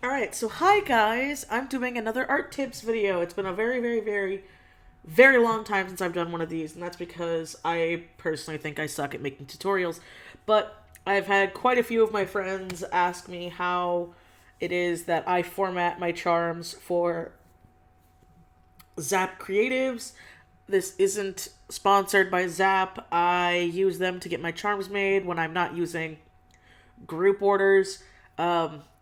Alright, so hi guys, I'm doing another art tips video. It's been a very long time since I've done one of these, and that's because I personally think I suck at making tutorials. But I've had quite a few of my friends ask me how it is that I format my charms for ZAP Creatives. This isn't sponsored by ZAP. I use them to get my charms made when I'm not using group orders.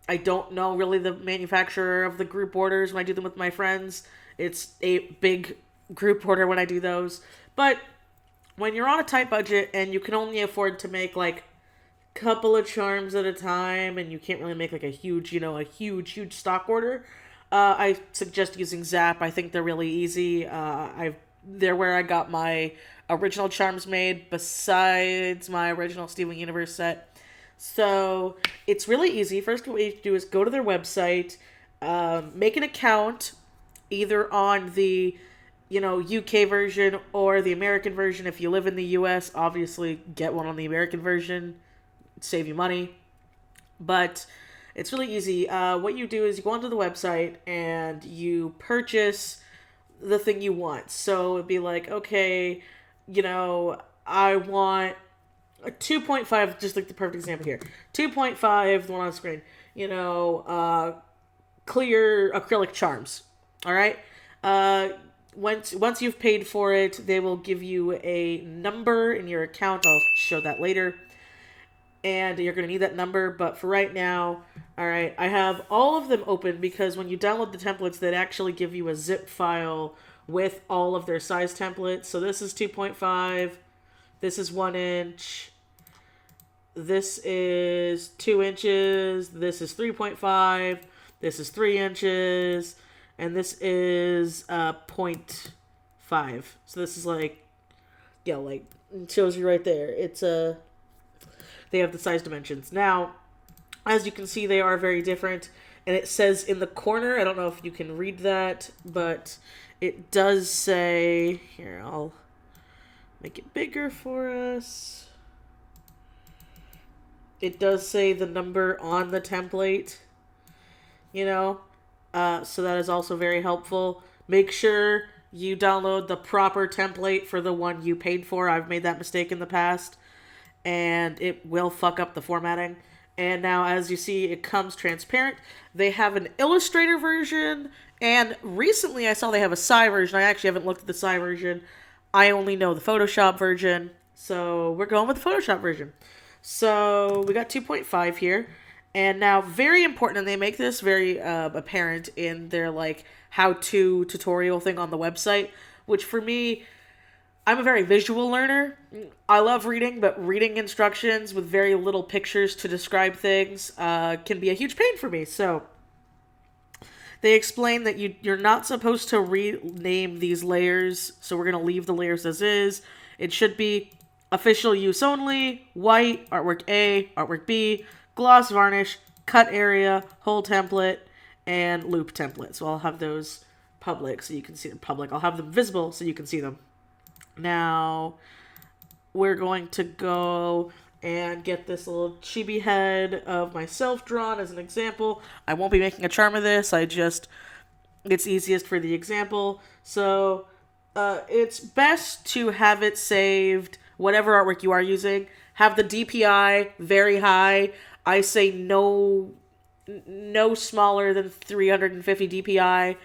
I don't know really the manufacturer of the group orders when I do them with my friends. It's a big group order when I do those. But when you're on a tight budget and you can only afford to make like a couple of charms at a time and you can't really make like a huge, huge stock order, I suggest using ZAP. I think they're really easy. They're where I got my original charms made besides my original Steven Universe set. So it's really easy. First, what you have to do is go to their website, make an account, either on the, UK version or the American version. If you live in the US, obviously get one on the American version, save you money. But it's really easy. What you do is you go onto the website and you purchase the thing you want. So it'd be like, okay, I want a 2.5, just like the perfect example here. 2.5, the one on the screen. Clear acrylic charms. All right. Once you've paid for it, they will give you a number in your account. I'll show that later. And you're going to need that number. But for right now, all right, I have all of them open because when you download the templates, they actually give you a zip file with all of their size templates. So this is 2.5. This is 1 inch. This is 2 inches. This is 3.5. This is 3 inches. And this is 0.5. So this is like, it shows you right there. It's they have the size dimensions. Now, as you can see, they are very different. And it says in the corner, I don't know if you can read that, but it does say, here, I'll make it bigger for us. It does say the number on the template, so that is also very helpful. Make sure you download the proper template for the one you paid for. I've made that mistake in the past, and it will fuck up the formatting. And now, as you see, it comes transparent. They have an Illustrator version, and recently I saw they have a SAI version. I actually haven't looked at the SAI version. I only know the Photoshop version, so we're going with the Photoshop version. So we got 2.5 here. And now, very important, and they make this very apparent in their how-to tutorial thing on the website, which for me, I'm a very visual learner. I love reading, but reading instructions with very little pictures to describe things can be a huge pain for me. So they explain that you're not supposed to rename these layers, so we're going to leave the layers as is. It should be official use only, white, artwork A, artwork B, gloss varnish, cut area, whole template, and loop template. So I'll have those public so you can see them public. I'll have them visible so you can see them. Now, we're going to go and get this little chibi head of myself drawn as an example. I won't be making a charm of this. It's easiest for the example. So, it's best to have it saved, whatever artwork you are using. Have the DPI very high. I say no smaller than 350 DPI.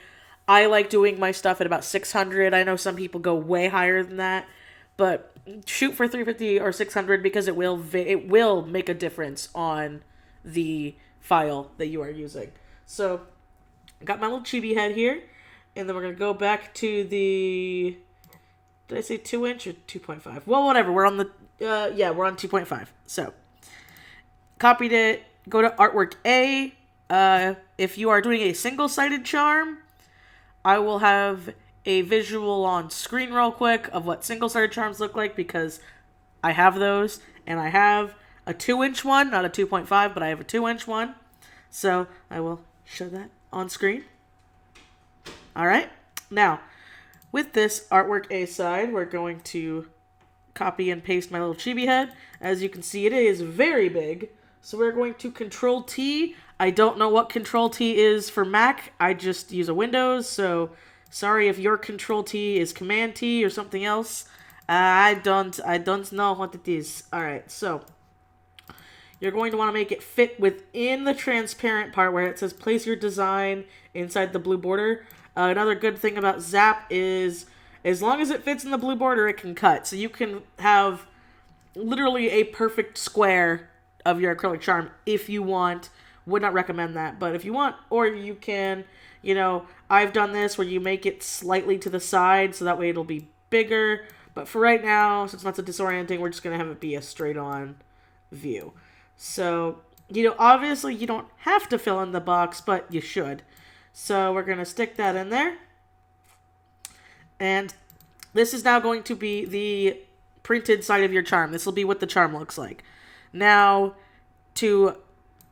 I like doing my stuff at about 600. I know some people go way higher than that, but shoot for 350 or 600 because it will make a difference on the file that you are using. So, I got my little chibi head here, and then we're going to go back to the, did I say 2 inch or 2.5? Well, whatever, we're on the, we're on 2.5. So, copied it, go to artwork A. If you are doing a single-sided charm, I will have a visual on screen real quick of what single-sided charms look like because I have those, and I have a 2-inch one, not a 2.5, but I have a 2-inch one. So I will show that on screen. All right. Now, with this artwork A side, we're going to copy and paste my little chibi head. As you can see, it is very big. So we're going to Control T. I don't know what Control T is for Mac. I just use a Windows, so sorry if your Control T is Command T or something else. I don't know what it is. All right, so you're going to want to make it fit within the transparent part where it says place your design inside the blue border. Another good thing about ZAP is as long as it fits in the blue border, it can cut. So you can have literally a perfect square of your acrylic charm if you want. Would not recommend that, but if you want, or you can, I've done this where you make it slightly to the side so that way it'll be bigger. But for right now, since it's not so disorienting, we're just going to have it be a straight-on view. So, obviously you don't have to fill in the box, but you should. So we're going to stick that in there. And this is now going to be the printed side of your charm. This will be what the charm looks like. Now, to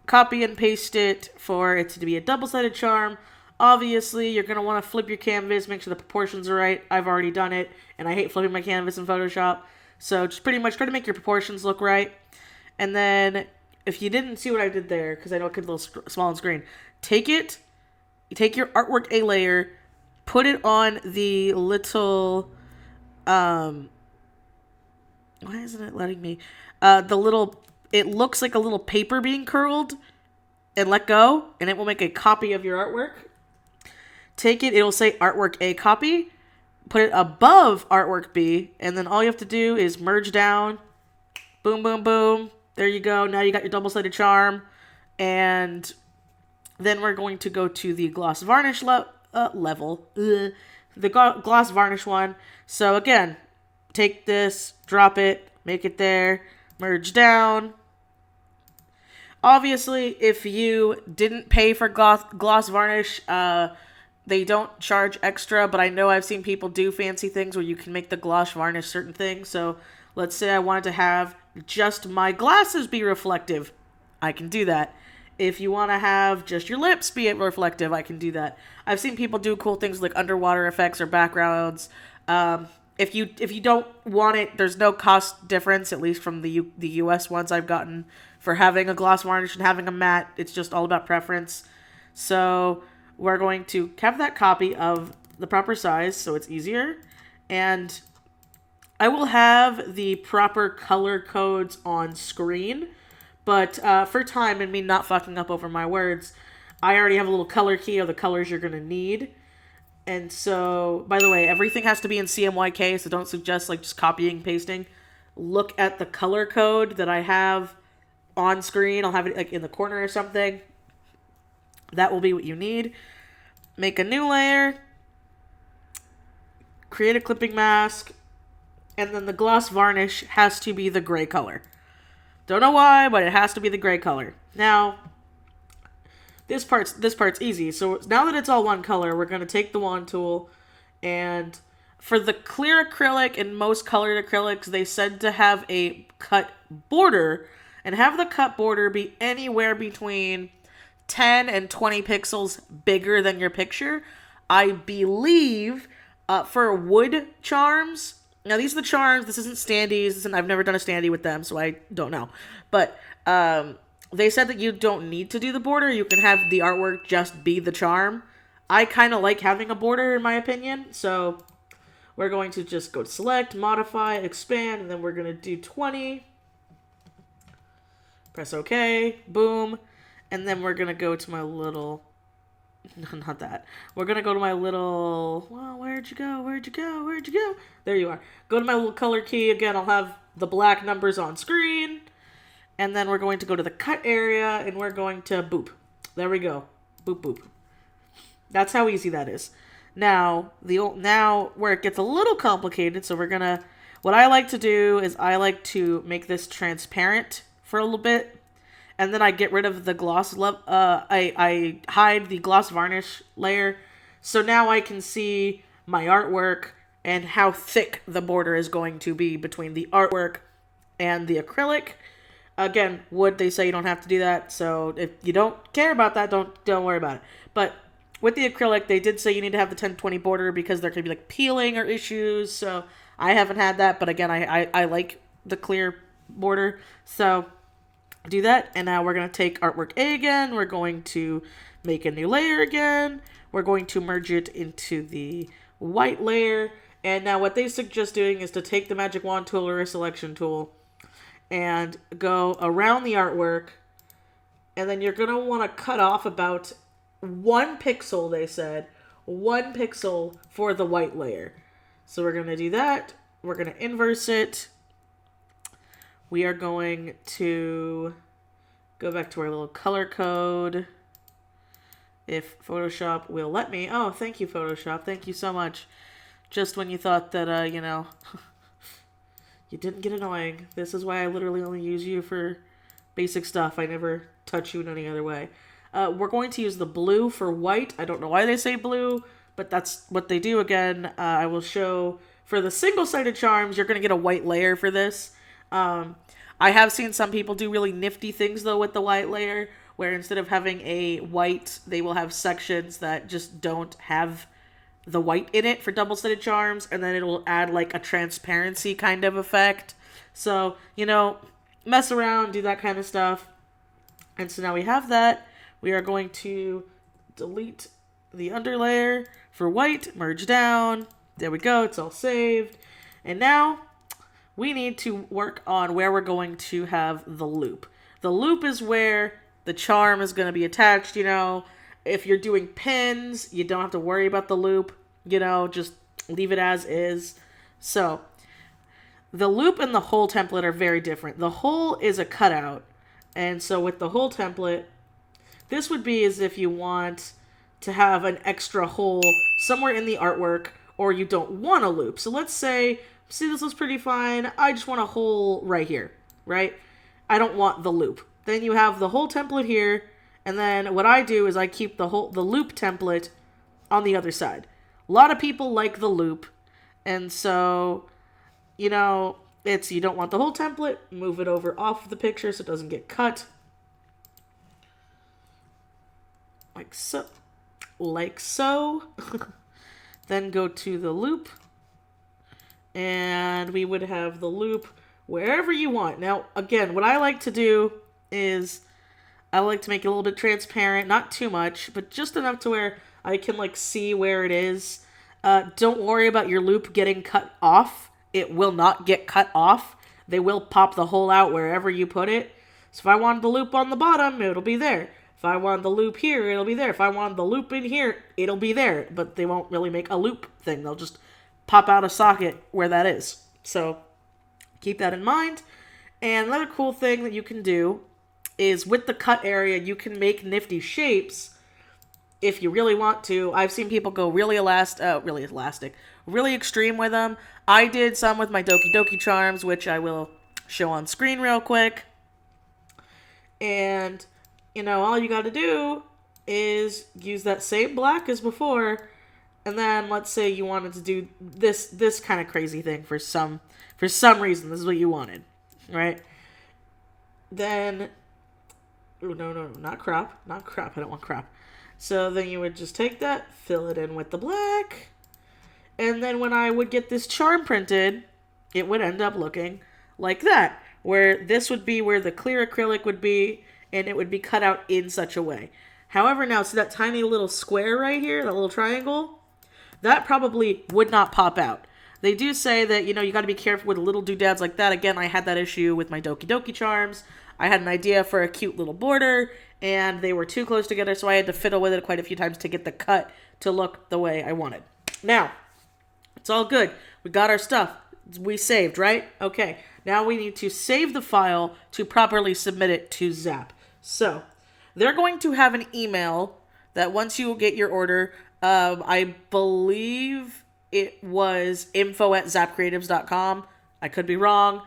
copy and paste it for it to be a double-sided charm, obviously you're going to want to flip your canvas, make sure the proportions are right. I've already done it, and I hate flipping my canvas in Photoshop. So just pretty much try to make your proportions look right. And then, if you didn't see what I did there, because I know it could be a little small on screen, take your artwork A layer, put it on the little, why isn't it letting me? It looks like a little paper being curled, and let go, and it will make a copy of your artwork. Take it, it'll say artwork A copy, put it above artwork B, and then all you have to do is merge down, boom, boom, boom. There you go. Now you got your double-sided charm, and then we're going to go to the gloss varnish level, the gloss varnish one. So again, take this, drop it, make it there, merge down. Obviously, if you didn't pay for gloss varnish, they don't charge extra, but I know I've seen people do fancy things where you can make the gloss varnish certain things. So let's say I wanted to have just my glasses be reflective. I can do that. If you want to have just your lips be reflective, I can do that. I've seen people do cool things like underwater effects or backgrounds. If you don't want it, there's no cost difference, at least from the US ones I've gotten for having a gloss varnish and having a matte. It's just all about preference. So we're going to have that copy of the proper size so it's easier. And I will have the proper color codes on screen, but for time and me not fucking up over my words, I already have a little color key of the colors you're going to need. And so, by the way, everything has to be in CMYK, so don't suggest just copying, pasting. Look at the color code that I have on screen. I'll have it in the corner or something. That will be what you need. Make a new layer. Create a clipping mask. And then the gloss varnish has to be the gray color. Don't know why, but it has to be the gray color. Now, this part's easy. So now that it's all one color, we're going to take the wand tool, and for the clear acrylic and most colored acrylics, they said to have a cut border, and have the cut border be anywhere between 10 and 20 pixels bigger than your picture. I believe for wood charms, now these are the charms, this isn't standees, I've never done a standee with them, so I don't know. But they said that you don't need to do the border, you can have the artwork just be the charm. I kind of like having a border in my opinion, so we're going to just go to select, modify, expand, and then we're going to do 20. Press OK, boom. And then we're going to go to my little, no, not that. We're going to go to my little, well, where'd you go? There you are. Go to my little color key. Again, I'll have the black numbers on screen. And then we're going to go to the cut area, and we're going to boop. There we go. Boop, boop. That's how easy that is. Now, now where it gets a little complicated, so we're going to, what I like to do is I like to make this transparent for a little bit. And then I get rid of the gloss, I hide the gloss varnish layer. So now I can see my artwork and how thick the border is going to be between the artwork and the acrylic. Again, wood, they say you don't have to do that. So if you don't care about that, don't worry about it. But with the acrylic, they did say you need to have the 10/20 border because there could be peeling or issues. So I haven't had that. But again, I like the clear border. So Do that, and now we're going to take artwork A again. We're going to make a new layer again. We're going to merge it into the white layer. And now what they suggest doing is to take the magic wand tool or a selection tool and go around the artwork. And then you're going to want to cut off about 1 pixel, they said. 1 pixel for the white layer. So we're going to do that. We're going to inverse it. We are going to go back to our little color code. If Photoshop will let me. Oh, thank you, Photoshop. Thank you so much. Just when you thought that, you know, you didn't get annoying. This is why I literally only use you for basic stuff. I never touch you in any other way. We're going to use the blue for white. I don't know why they say blue, but that's what they do again. I will show for the single-sided charms, you're going to get a white layer for this. I have seen some people do really nifty things, though, with the white layer, where instead of having a white, they will have sections that just don't have the white in it for double-sided charms, and then it'll add, like, a transparency kind of effect. So, you know, mess around, do that kind of stuff. And so now we have that. We are going to delete the underlayer for white, merge down. There we go, it's all saved. And now we need to work on where we're going to have the loop. The loop is where the charm is going to be attached, you know. If you're doing pins, you don't have to worry about the loop, you know, just leave it as is. So, the loop and the hole template are very different. The hole is a cutout, and so with the hole template, this would be as if you want to have an extra hole somewhere in the artwork, or you don't want a loop. So let's say, see, this looks pretty fine. I just want a hole right here, right? I don't want the loop. Then you have the whole template here, and then what I do is I keep the loop template on the other side. A lot of people like the loop, and so, you know, it's, you don't want the whole template, move it over off of the picture so it doesn't get cut. Like so. Like so. Then go to the loop, and we would have the loop wherever you want. Now, again, what I like to do is I like to make it a little bit transparent, not too much, but just enough to where I can, like, see where it is. Don't worry about your loop getting cut off. It will not get cut off. They will pop the hole out wherever you put it. So if I wanted the loop on the bottom, it'll be there. If I wanted the loop here, it'll be there. If I wanted the loop in here, it'll be there. But they won't really make a loop thing. They'll just pop out a socket where that is. So keep that in mind. And another cool thing that you can do is with the cut area, you can make nifty shapes if you really want to. I've seen people go really elastic, really extreme with them. I did some with my Doki Doki charms, which I will show on screen real quick. And, you know, all you got to do is use that same black as before. And then let's say you wanted to do this kind of crazy thing for some reason. This is what you wanted, right? Then, oh, no, not crop. I don't want crop. So then you would just take that, fill it in with the black, and then when I would get this charm printed, it would end up looking like that, where this would be where the clear acrylic would be, and it would be cut out in such a way. However, now, see that tiny little square right here, that little triangle? That probably would not pop out. They do say that, you know, you got to be careful with little doodads like that. Again, I had that issue with my Doki Doki charms. I had an idea for a cute little border, and they were too close together, so I had to fiddle with it quite a few times to get the cut to look the way I wanted. Now, it's all good. We got our stuff. We saved, right? Okay. Now we need to save the file to properly submit it to ZAP. So, they're going to have an email that once you get your order, I believe it was info@zapcreatives.com. I could be wrong.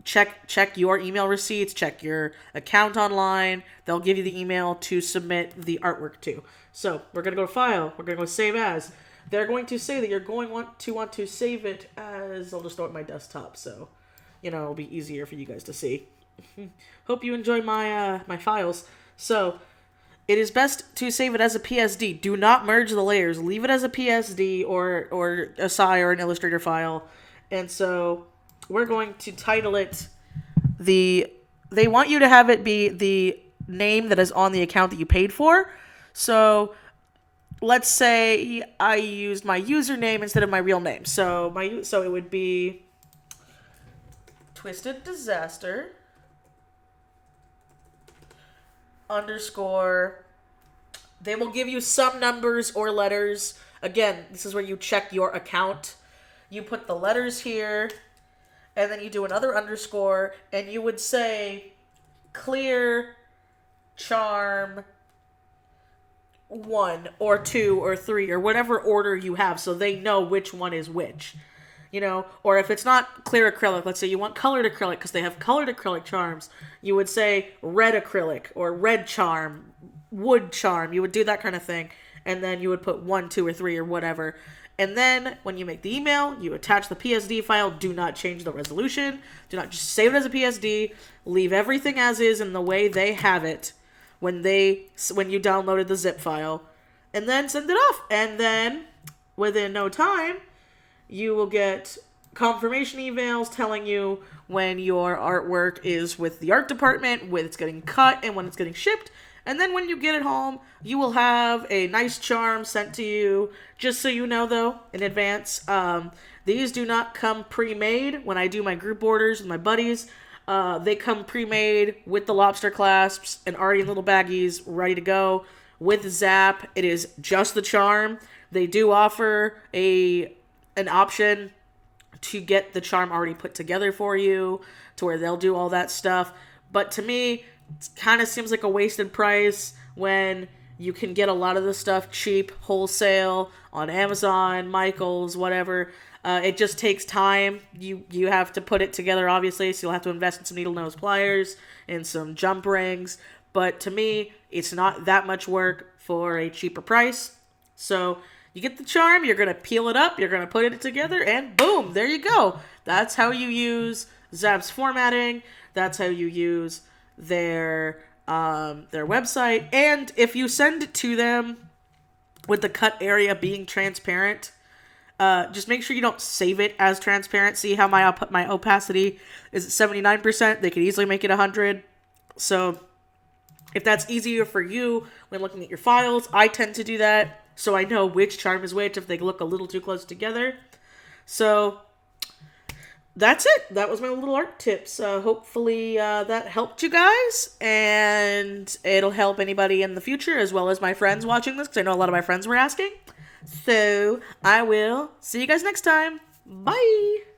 Check your email receipts, check your account online. They'll give you the email to submit the artwork to. So we're going to go to File. We're going to go Save As. They're going to say that you're going to want to save it as, I'll just throw it on my desktop, so, you know, it'll be easier for you guys to see. Hope you enjoy my my files. So, it is best to save it as a PSD. Do not merge the layers. Leave it as a PSD or a SAI or an Illustrator file. And so we're going to title it the they want you to have it be the name that is on the account that you paid for. So let's say I used my username instead of my real name. So it would be TwistedDisaster _ they will give you some numbers or letters. Again, this is where you check your account. You put the letters here, and then you do another underscore, and you would say clear charm 1 or 2 or 3 or whatever order you have, so they know which one is which. You know, or if it's not clear acrylic, let's say you want colored acrylic because they have colored acrylic charms, you would say red acrylic or red charm, wood charm. You would do that kind of thing, and then you would put 1, 2, or 3 or whatever. And then when you make the email, you attach the PSD file. Do not change the resolution. Do not just save it as a PSD. Leave everything as is in the way they have it when you downloaded the zip file, and then send it off. And then within no time, you will get confirmation emails telling you when your artwork is with the art department, when it's getting cut, and when it's getting shipped. And then when you get it home, you will have a nice charm sent to you. Just so you know, though, in advance, these do not come pre-made. When I do my group orders with my buddies, they come pre-made with the lobster clasps and already in little baggies, ready to go. With ZAP, it is just the charm. They do offer an option to get the charm already put together for you, to where they'll do all that stuff. But to me, it kind of seems like a wasted price when you can get a lot of the stuff cheap, wholesale, on Amazon, Michaels, whatever. It just takes time. You have to put it together, obviously, so you'll have to invest in some needle nose pliers and some jump rings. But to me, it's not that much work for a cheaper price. So you get the charm, you're going to peel it up, you're going to put it together, and boom, there you go. That's how you use ZAP's formatting. That's how you use their website. And if you send it to them with the cut area being transparent, just make sure you don't save it as transparent. See how my opacity is at 79%? They could easily make it 100. So if that's easier for you when looking at your files, I tend to do that so I know which charm is which if they look a little too close together. So that's it. That was my little art tips. Hopefully that helped you guys, and it'll help anybody in the future as well as my friends watching this, because I know a lot of my friends were asking. So I will see you guys next time. Bye!